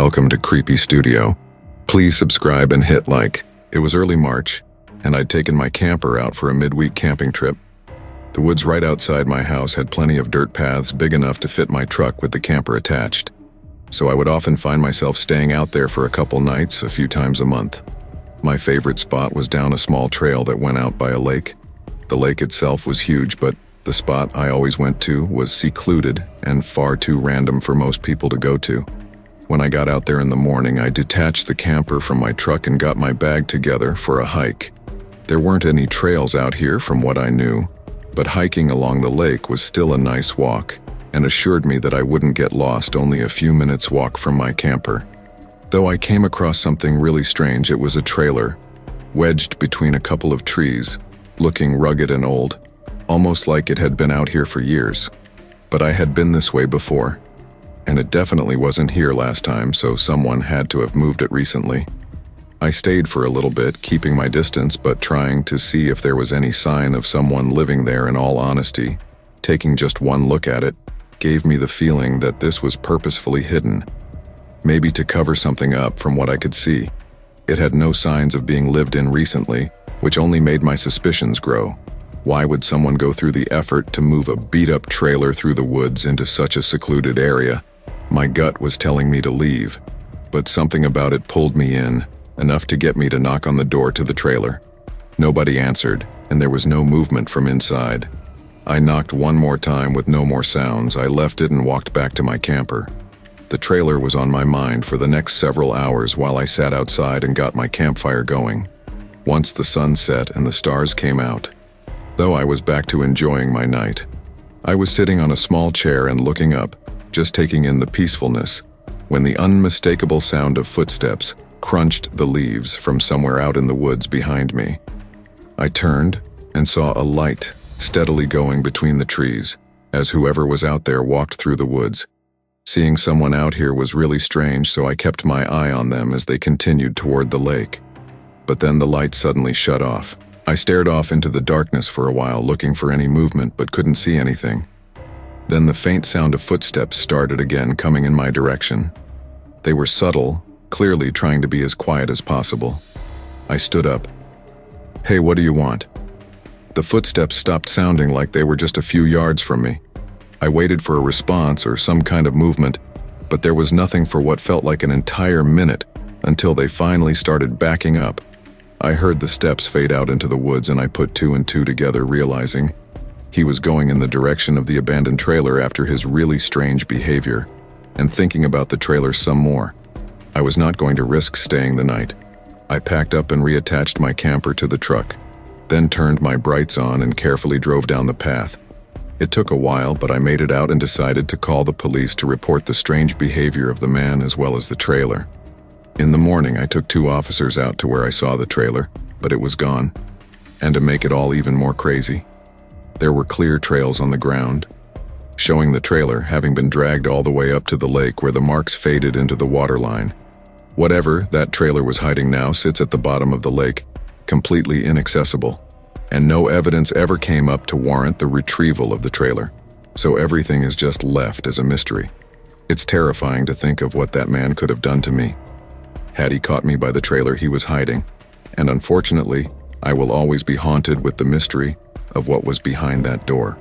welcome to Creepy Studio. Please subscribe and hit like. It was early March, and I'd taken my camper out for a midweek camping trip. The woods right outside my house had plenty of dirt paths big enough to fit my truck with the camper attached, so I would often find myself staying out there for a couple nights a few times a month. My favorite spot was down a small trail that went out by a lake. The lake itself was huge, but the spot I always went to was secluded and far too random for most people to go to. When I got out there in the morning, I detached the camper from my truck and got my bag together for a hike. There weren't any trails out here from what I knew, but hiking along the lake was still a nice walk and assured me that I wouldn't get lost only a few minutes walk from my camper. Though I came across something really strange, it was a trailer, wedged between a couple of trees, looking rugged and old, almost like it had been out here for years. But I had been this way before, and it definitely wasn't here last time, so someone had to have moved it recently. I stayed for a little bit, keeping my distance but trying to see if there was any sign of someone living there. In all honesty, taking just one look at it gave me the feeling that this was purposefully hidden, maybe to cover something up. From what I could see, it had no signs of being lived in recently, which only made my suspicions grow. Why would someone go through the effort to move a beat-up trailer through the woods into such a secluded area? My gut was telling me to leave, but something about it pulled me in, enough to get me to knock on the door to the trailer. Nobody answered, and there was no movement from inside. I knocked one more time with no more sounds. I left it and walked back to my camper. The trailer was on my mind for the next several hours while I sat outside and got my campfire going. Once the sun set and the stars came out, though I was back to enjoying my night. I was sitting on a small chair and looking up, just taking in the peacefulness, when the unmistakable sound of footsteps crunched the leaves from somewhere out in the woods behind me. I turned and saw a light steadily going between the trees as whoever was out there walked through the woods. Seeing someone out here was really strange, so I kept my eye on them as they continued toward the lake. But then the light suddenly shut off. I stared off into the darkness for a while, looking for any movement, but couldn't see anything. Then the faint sound of footsteps started again, coming in my direction. They were subtle, clearly trying to be as quiet as possible. I stood up. "Hey, what do you want?" The footsteps stopped sounding like they were just a few yards from me. I waited for a response or some kind of movement, but there was nothing for what felt like an entire minute until they finally started backing up. I heard the steps fade out into the woods, and I put two and two together, realizing he was going in the direction of the abandoned trailer after his really strange behavior, and thinking about the trailer some more. I was not going to risk staying the night. I packed up and reattached my camper to the truck, then turned my brights on and carefully drove down the path. It took a while, but I made it out and decided to call the police to report the strange behavior of the man as well as the trailer. In the morning, I took 2 officers out to where I saw the trailer, but it was gone. And to make it all even more crazy, there were clear trails on the ground, showing the trailer having been dragged all the way up to the lake where the marks faded into the water line. Whatever that trailer was hiding now sits at the bottom of the lake, completely inaccessible, and no evidence ever came up to warrant the retrieval of the trailer, so everything is just left as a mystery. It's terrifying to think of what that man could have done to me had he caught me by the trailer he was hiding, and unfortunately, I will always be haunted with the mystery of what was behind that door.